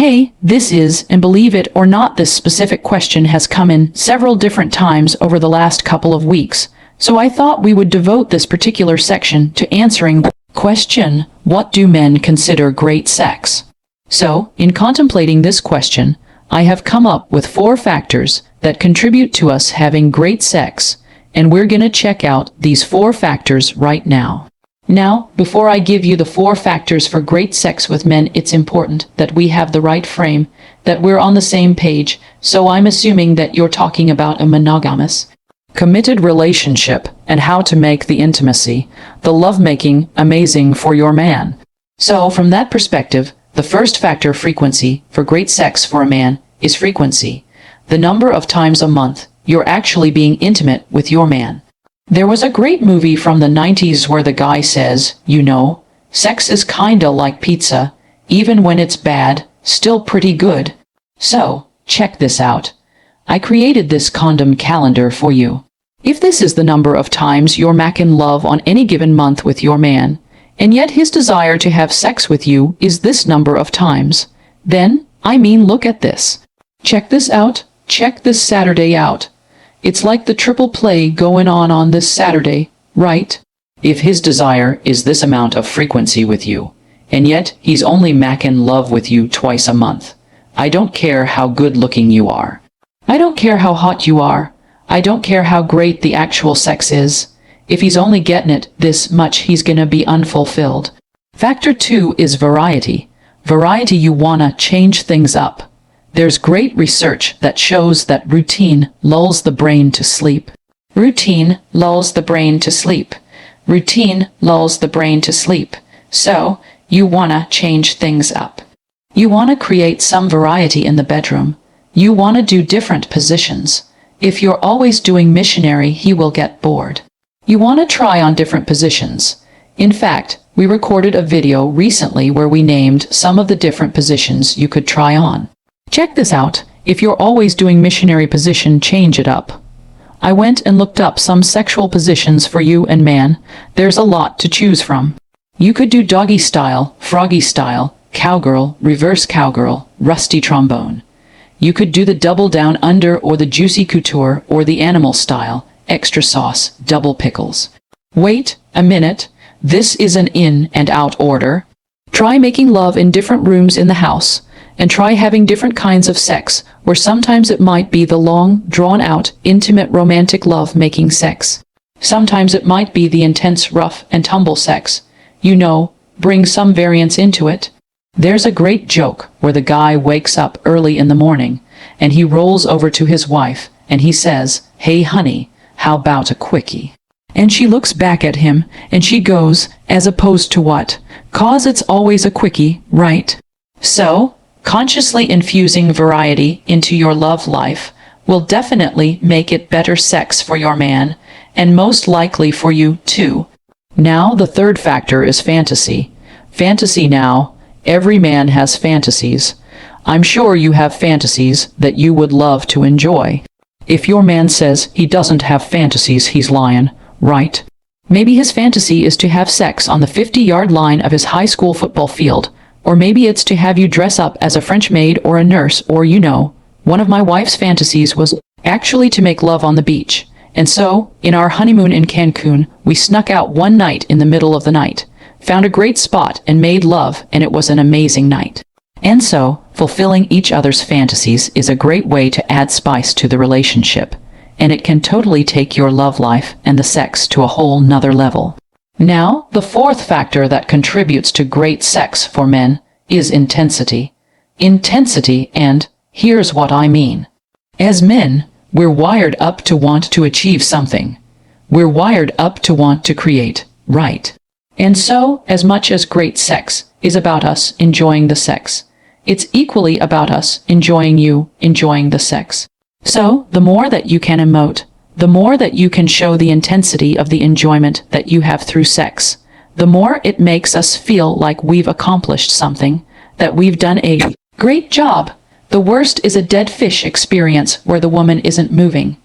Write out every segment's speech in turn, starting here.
Hey, this is, and believe it or not, this specific question has come in several different times over the last couple of weeks, so I thought we would devote this particular section to answering the question, what do men consider great sex? So, in contemplating this question, I have come up with 4 factors that contribute to us having great sex, and we're gonna check out these 4 factors right now. Now, before I give you the 4 factors for great sex with men, it's important that we have the right frame, that we're on the same page, so I'm assuming that you're talking about a monogamous, committed relationship and how to make the intimacy, the lovemaking, amazing for your man. So, from that perspective, the first factor, frequency, for great sex for a man, is frequency. The number of times a month you're actually being intimate with your man. There was a great movie from the 90s where the guy says, you know, sex is kinda like pizza, even when it's bad, still pretty good. So, check this out. I created this condom calendar for you. If this is the number of times you're mackin' love on any given month with your man, and yet his desire to have sex with you is this number of times, then, look at this. Check this out, check this Saturday out. It's like the triple play going on this Saturday, right? If his desire is this amount of frequency with you, and yet he's only mackin' love with you twice a month, I don't care how good looking you are. I don't care how hot you are. I don't care how great the actual sex is. If he's only getting it this much, he's gonna be unfulfilled. Factor 2 is variety. Variety, you wanna change things up. There's great research that shows that routine lulls the brain to sleep. Routine lulls the brain to sleep. Routine lulls the brain to sleep. So, you wanna change things up. You wanna create some variety in the bedroom. You wanna do different positions. If you're always doing missionary, he will get bored. You wanna try on different positions. In fact, we recorded a video recently where we named some of the different positions you could try on. Check this out. If you're always doing missionary position, change it up. I went and looked up some sexual positions for you, and man, there's a lot to choose from. You could do doggy style, froggy style, cowgirl, reverse cowgirl, rusty trombone. You could do the double down under or the juicy couture or the animal style, extra sauce, double pickles. Wait a minute. This is an in and out order. Try making love in different rooms in the house. And try having different kinds of sex, where sometimes it might be the long, drawn-out, intimate, romantic love-making sex. Sometimes it might be the intense, rough and tumble sex. You know, bring some variance into it. There's a great joke where the guy wakes up early in the morning, and he rolls over to his wife, and he says, "Hey honey, how about a quickie?" And she looks back at him, and she goes, "As opposed to what? 'Cause it's always a quickie, right?" So, consciously infusing variety into your love life will definitely make it better sex for your man, and most likely for you too. Now, the third factor is fantasy. Fantasy now. Every man has fantasies. I'm sure you have fantasies that you would love to enjoy. If your man says he doesn't have fantasies, he's lying, right? Maybe his fantasy is to have sex on the 50-yard line of his high school football field. Or maybe it's to have you dress up as a French maid or a nurse, or you know, one of my wife's fantasies was actually to make love on the beach. And so, in our honeymoon in Cancun, we snuck out one night in the middle of the night, found a great spot and made love, and it was an amazing night. And so, fulfilling each other's fantasies is a great way to add spice to the relationship, and it can totally take your love life and the sex to a whole nother level. Now, the fourth factor that contributes to great sex for men is intensity. Intensity, and here's what I mean. As men, we're wired up to want to achieve something. We're wired up to want to create, right? And so, as much as great sex is about us enjoying the sex, it's equally about us enjoying you enjoying the sex. So, the more that you can emote, the more that you can show the intensity of the enjoyment that you have through sex, the more it makes us feel like we've accomplished something, that we've done a great job. The worst is a dead fish experience where the woman isn't moving.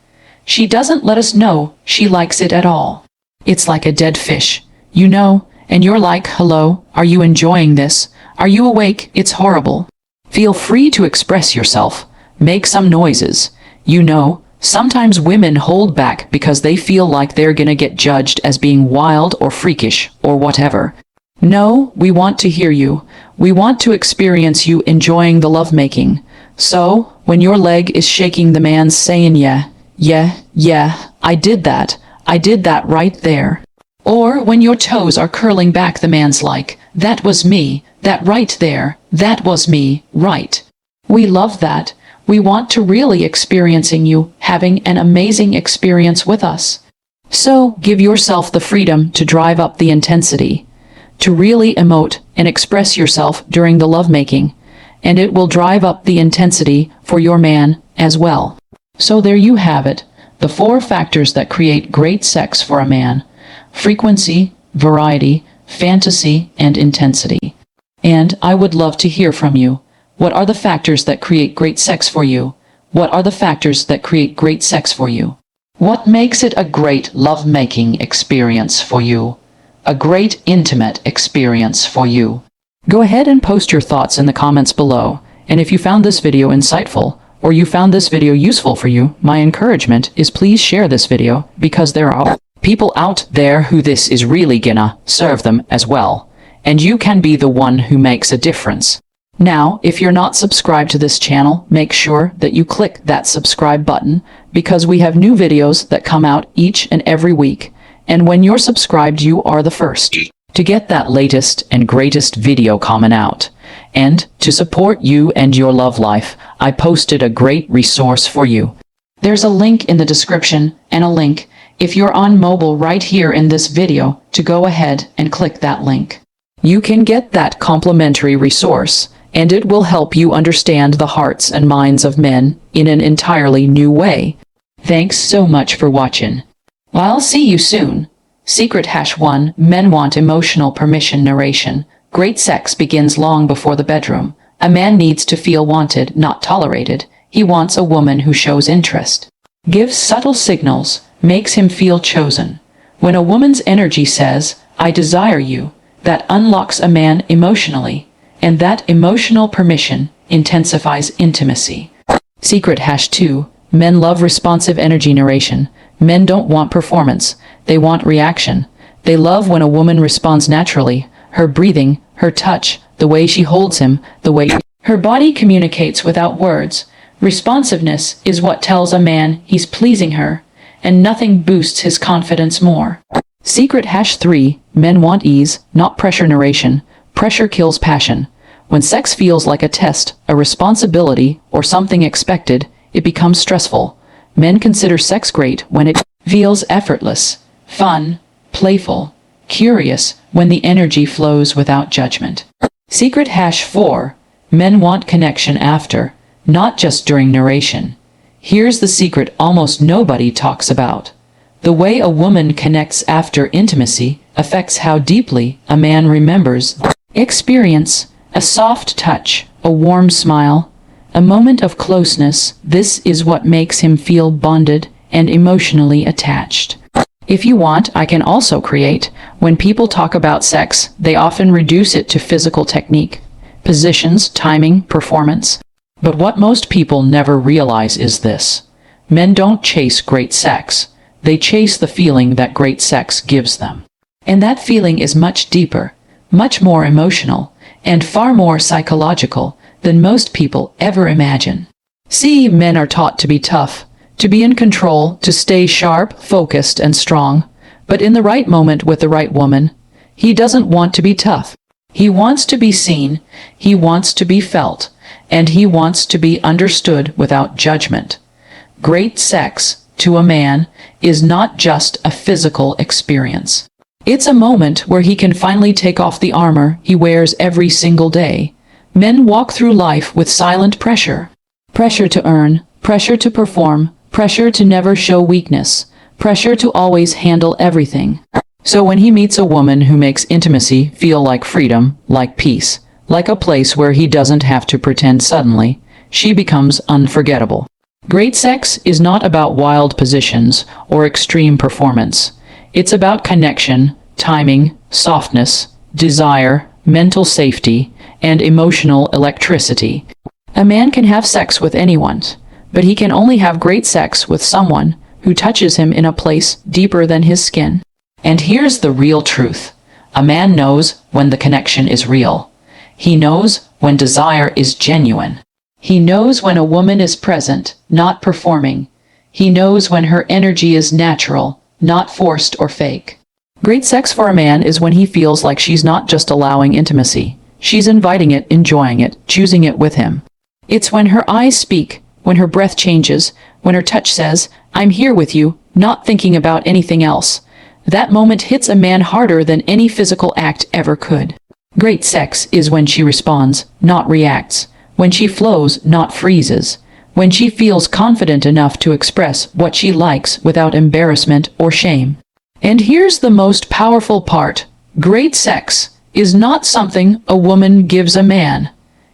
She doesn't let us know she likes it at all. It's like a dead fish, you know, and you're like, hello, are you enjoying this? Are you awake? It's horrible. Feel free to express yourself. Make some noises. You know, sometimes women hold back because they feel like they're gonna get judged as being wild or freakish or whatever. No, we want to hear you. We want to experience you enjoying the lovemaking. So, when your leg is shaking, the man's saying, yeah, I did that right there. Or when your toes are curling back, the man's like, that was me, that right there, that was me, right. We love that. We want to really experiencing you having an amazing experience with us. So, give yourself the freedom to drive up the intensity, to really emote and express yourself during the lovemaking, and it will drive up the intensity for your man as well. So there you have it, the 4 factors that create great sex for a man: frequency, variety, fantasy, and intensity. And I would love to hear from you. What are the factors that create great sex for you? What are the factors that create great sex for you? What makes it a great lovemaking experience for you? A great intimate experience for you? Go ahead and post your thoughts in the comments below. And if you found this video insightful, or you found this video useful for you, my encouragement is please share this video, because there are people out there who this is really gonna serve them as well. And you can be the one who makes a difference. Now, if you're not subscribed to this channel, make sure that you click that subscribe button, because we have new videos that come out each and every week. And when you're subscribed, you are the first to get that latest and greatest video coming out. And to support you and your love life, I posted a great resource for you. There's a link in the description and a link if you're on mobile right here in this video to go ahead and click that link. You can get that complimentary resource, and it will help you understand the hearts and minds of men in an entirely new way. Thanks so much for watching. I'll see you soon. Secret #1 Men want emotional permission narration. Great sex begins long before the bedroom. A man needs to feel wanted, not tolerated. He wants a woman who shows interest, gives subtle signals, makes him feel chosen. When a woman's energy says, I desire you, that unlocks a man emotionally, and that emotional permission intensifies intimacy. Secret #2 Men love responsive energy narration. Men don't want performance. They want reaction. They love when a woman responds naturally. Her breathing, her touch, the way she holds him, the way her body communicates without words. Responsiveness is what tells a man he's pleasing her, and nothing boosts his confidence more. Secret #3 Men want ease, not pressure narration. Pressure kills passion. When sex feels like a test, a responsibility, or something expected, it becomes stressful. Men consider sex great when it feels effortless, fun, playful, curious, when the energy flows without judgment. Secret #4 Men want connection after, not just during narration. Here's the secret almost nobody talks about. The way a woman connects after intimacy affects how deeply a man remembers the experience. A soft touch, a warm smile, a moment of closeness, this is what makes him feel bonded and emotionally attached. If you want, I can also create. When people talk about sex, they often reduce it to physical technique, positions, timing, performance. But what most people never realize is this: men don't chase great sex. They chase the feeling that great sex gives them. And that feeling is much deeper, much more emotional, and far more psychological than most people ever imagine. See, men are taught to be tough, to be in control, to stay sharp, focused, and strong. But in the right moment with the right woman, he doesn't want to be tough. He wants to be seen, he wants to be felt, and he wants to be understood without judgment. Great sex, to a man, is not just a physical experience. It's a moment where he can finally take off the armor he wears every single day. Men walk through life with silent pressure. Pressure to earn, pressure to perform, pressure to never show weakness, pressure to always handle everything. So when he meets a woman who makes intimacy feel like freedom, like peace, like a place where he doesn't have to pretend, suddenly, she becomes unforgettable. Great sex is not about wild positions or extreme performance. It's about connection, timing, softness, desire, mental safety, and emotional electricity. A man can have sex with anyone, but he can only have great sex with someone who touches him in a place deeper than his skin. And here's the real truth. A man knows when the connection is real. He knows when desire is genuine. He knows when a woman is present, not performing. He knows when her energy is natural, not forced or fake. Great sex for a man is when he feels like she's not just allowing intimacy. She's inviting it, enjoying it, choosing it with him. It's when her eyes speak, when her breath changes, when her touch says, "I'm here with you," not thinking about anything else. That moment hits a man harder than any physical act ever could. Great sex is when she responds, not reacts. When she flows, not freezes. When she feels confident enough to express what she likes without embarrassment or shame. And here's the most powerful part. Great sex is not something a woman gives a man.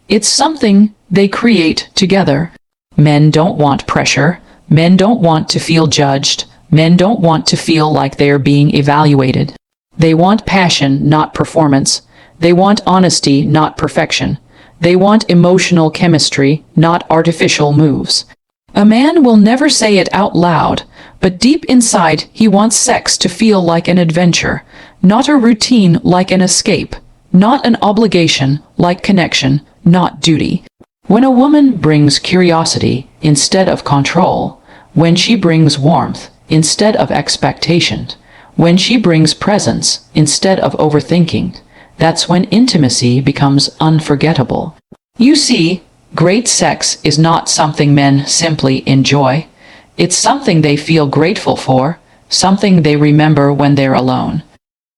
It's something they create together. Men don't want pressure. Men don't want to feel judged. Men don't want to feel like they're being evaluated. They want passion, not performance. They want honesty, not perfection. They want emotional chemistry, not artificial moves. A man will never say it out loud, but deep inside he wants sex to feel like an adventure, not a routine like an escape, not an obligation like connection, not duty. When a woman brings curiosity instead of control, when she brings warmth instead of expectation, when she brings presence instead of overthinking, that's when intimacy becomes unforgettable. You see, great sex is not something men simply enjoy. It's something they feel grateful for, something they remember when they're alone.